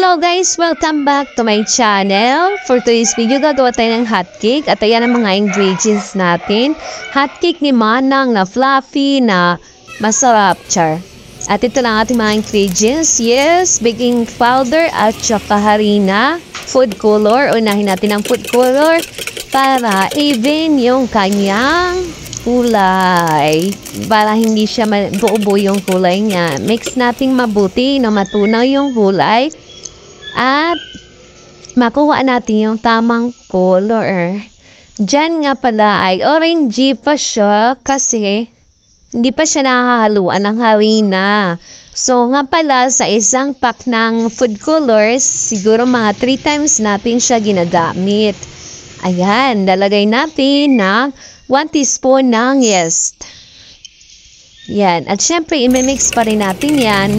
Hello guys! Welcome back to my channel. For today's video, gagawa tayo ng hotcake. At ayan ang mga ingredients natin. Hotcake ni Manang na fluffy na masarap, char. At ito lang ating mga ingredients. Yes, baking powder at saka harina. Food color. Unahin natin ang food color para even yung kanyang kulay. Para hindi siya buo-buo yung kulay niya. Mix natin mabuti na matunaw yung kulay. At makuha natin yung tamang color. Diyan nga pala ay orangey pa siya kasi hindi pa siya nakahaluan ng harina. So nga pala sa isang pack ng food colors, siguro mga 3 times natin siya ginagamit. Ayan, lalagay natin ng 1 teaspoon ng yeast. Yan, at syempre imimix pa rin natin yan.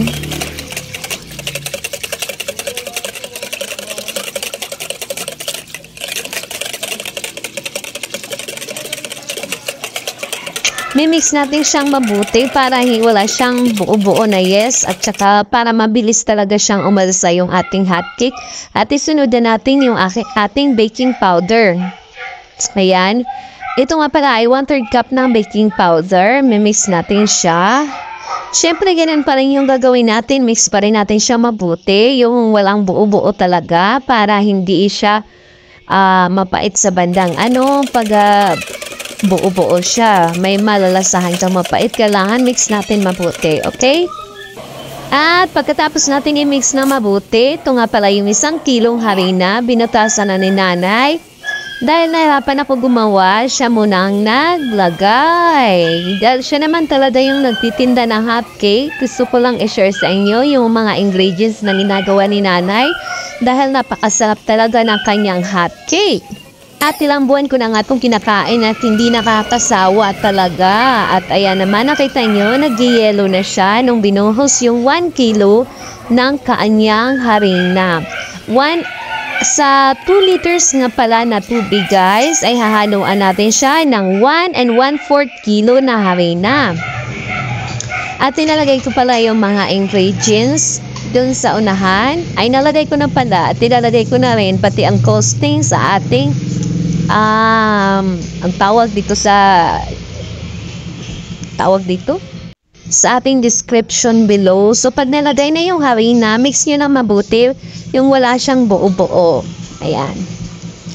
Mimix natin siyang mabuti para wala siyang buo-buo na yes at saka para mabilis talaga siyang umalsa yung ating hotcake. At isunod na natin yung ating baking powder. Ayan. Ito nga pala ay 1/3 cup ng baking powder. Mimix natin siya. Siyempre ganun pa rin yung gagawin natin. Mix pa rin natin siya mabuti. Yung walang buo-buo talaga para hindi siya mapait sa bandang pag buo-buo siya. May malalasahan siyang mapait. Kailangan mix natin mabuti. Okay? At pagkatapos natin i-mix na mabuti, ito nga pala yung 1 kilong harina. Binutasan na ni nanay. Dahil nahirapan ako gumawa, siya munang naglagay. Dahil siya naman talaga yung nagtitinda ng hotcake. Gusto ko lang i-share sa inyo yung mga ingredients na ginagawa ni nanay. Dahil napakasarap talaga ng kanyang hotcake. At ilang buwan ko na nga itong kinakain at hindi nakakasawa talaga. At ayan naman, nakita nyo, nag-yellow na siya nung binuhos yung 1 kilo ng kanyang harina. Sa 2 liters nga pala na tubig guys, ay hahaluan natin siya ng 1 1/4 kilo na harina. At nilalagay ko pala yung mga ingredients dun sa unahan. Ay nalagay ko na pala at nilalagay ko na rin pati ang costing sa ating ang tawag dito sa ating description below. So pag nalagay na yung harina, mix nyo na mabuti yung wala siyang buo-buo. Ayan.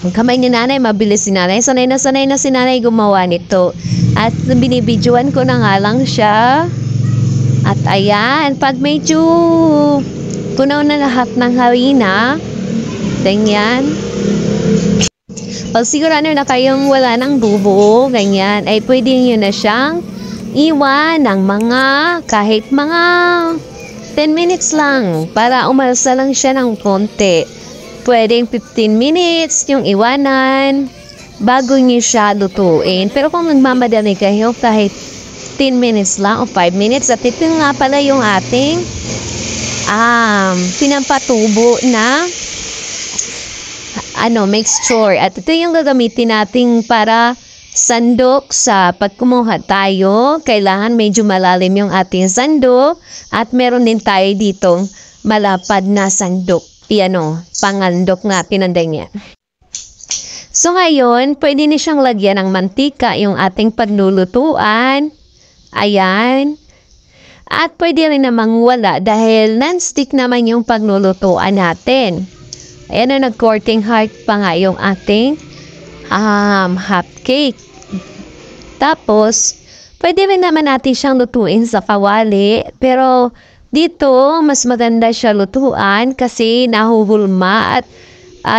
Ang kamay ni nanay, mabilis si nanay. Sanay na si nanay gumawa nito. At binibidyoan ko na nga lang siya. At ayan, pag medyo punaw na lahat ng harina, ganyan. Pag sigurado na kayong wala ng bubuo, ganyan, ay pwede nyo na siyang iwan ng kahit mga 10 minutes lang para umalsa lang siya ng konti. Pwedeng 15 minutes yung iwanan bago nyo siya lutuin. Pero kung nagmamadali kayo, kahit 10 minutes lang o 5 minutes. At ito nga pala yung ating pinampatubo na mixture. At ito yung gagamitin natin para sandok sa pagkumuha tayo. Kailangan medyo malalim yung ating sandok. At meron din tayo ditong malapad na sandok. Pangandok na tinanday niya. So ngayon, pwede na siyang lagyan ng mantika yung ating paglulutuan. Ayan. At pwede rin namang wala dahil non-stick naman yung paglulutuan natin. Ayan na, nag-courting heart pa nga yung ating hotcake. Tapos, pwede rin naman natin siyang lutuin sa kawali. Pero, dito, mas maganda siya lutuan kasi nahuhulma at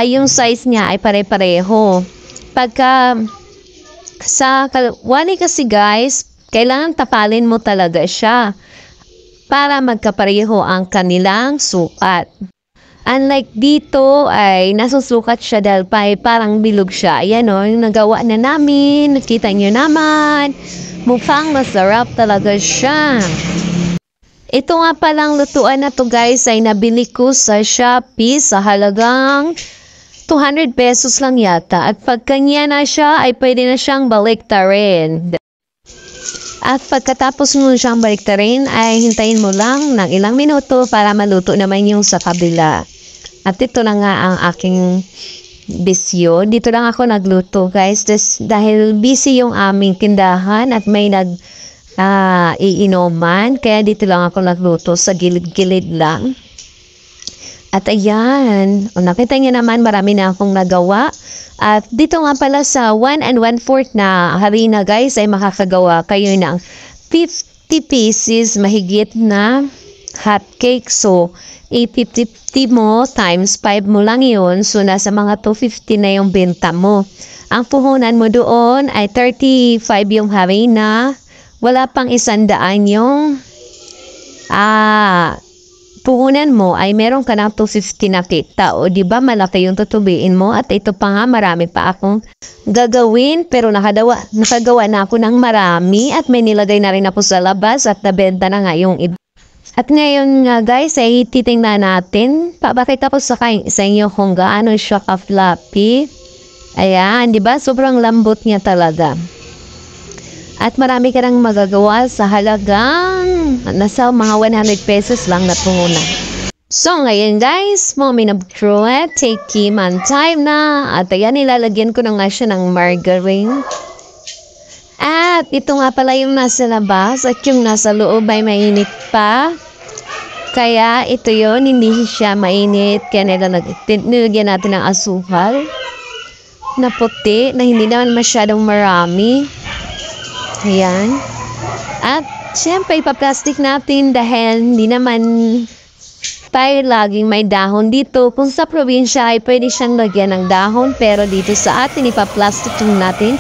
yung size niya ay pare-pareho. Pagka sa kawali kasi guys, kailangan tapalin mo talaga siya para magkapareho ang kanilang sukat. Unlike dito ay nasusukat siya dahil parang bilog siya. Ayan yung nagawa na namin. Nakita nyo naman. Mukhang masarap talaga siya. Ito nga palang lutuan na to guys ay nabili ko sa Shopee sa halagang 200 pesos lang yata. At pag kanya na siya ay pwede na siyang baliktarin. At pagkatapos mo siyang baliktarin ay hintayin mo lang ng ilang minuto para maluto naman yung sa kabila. At ito na nga ang aking bisyo. Dito lang ako nagluto guys. Dahil busy yung aming tindahan at may iinuman. Kaya dito lang ako nagluto sa gilid-gilid lang. At ayan, nakita niyo naman marami na akong nagawa. At dito nga pala sa 1 1/4 na harina guys ay makakagawa kayo ng 50 pieces mahigit na hot cake. So, 850 mo times 5 mo lang yun. So, nasa mga 250 na yung benta mo. Ang puhunan mo doon ay 35 yung harina. Wala pang 100 yung puhunan mo ay meron ka ng 250 na kita. O diba malaki yung tutubiin mo. At ito pa nga marami pa akong gagawin. Pero nakagawa na ako ng marami. At may nilagay na rin ako sa labas. At nabenta na nga yung iba. At ngayon nga guys ay titingnan natin. Papakita ko sa inyo kung gaano siya ka-floppy. Ayan, diba? Sobrang lambot niya talaga. At marami ka nang magagawa sa halagang nasa mga 100 pesos lang na puhunan. So ngayon guys, moment of truth, take man time na. At ayan, ilalagyan ko na nga siya ng margarine. At ito nga pala yung nasa labas at yung nasa loob ay mainit pa. Kaya ito yon, hindi siya mainit. Kaya nilagyan natin ng asukal na puti na hindi naman masyadong marami. Ayan. At syempre ipaplastic natin dahil hindi naman tayo laging may dahon dito. Kung sa probinsya ay pwede siyang lagyan ng dahon. Pero dito sa atin ipaplastic natin.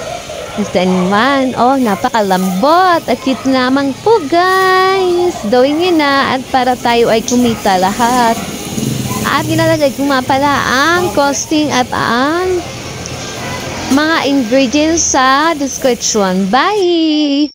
Then man, napakalambot at cute lamang po guys. Gawin nyo na at para tayo ay kumita lahat. At nilalagay ko nga pala ang costing at ang mga ingredients sa description. Bye!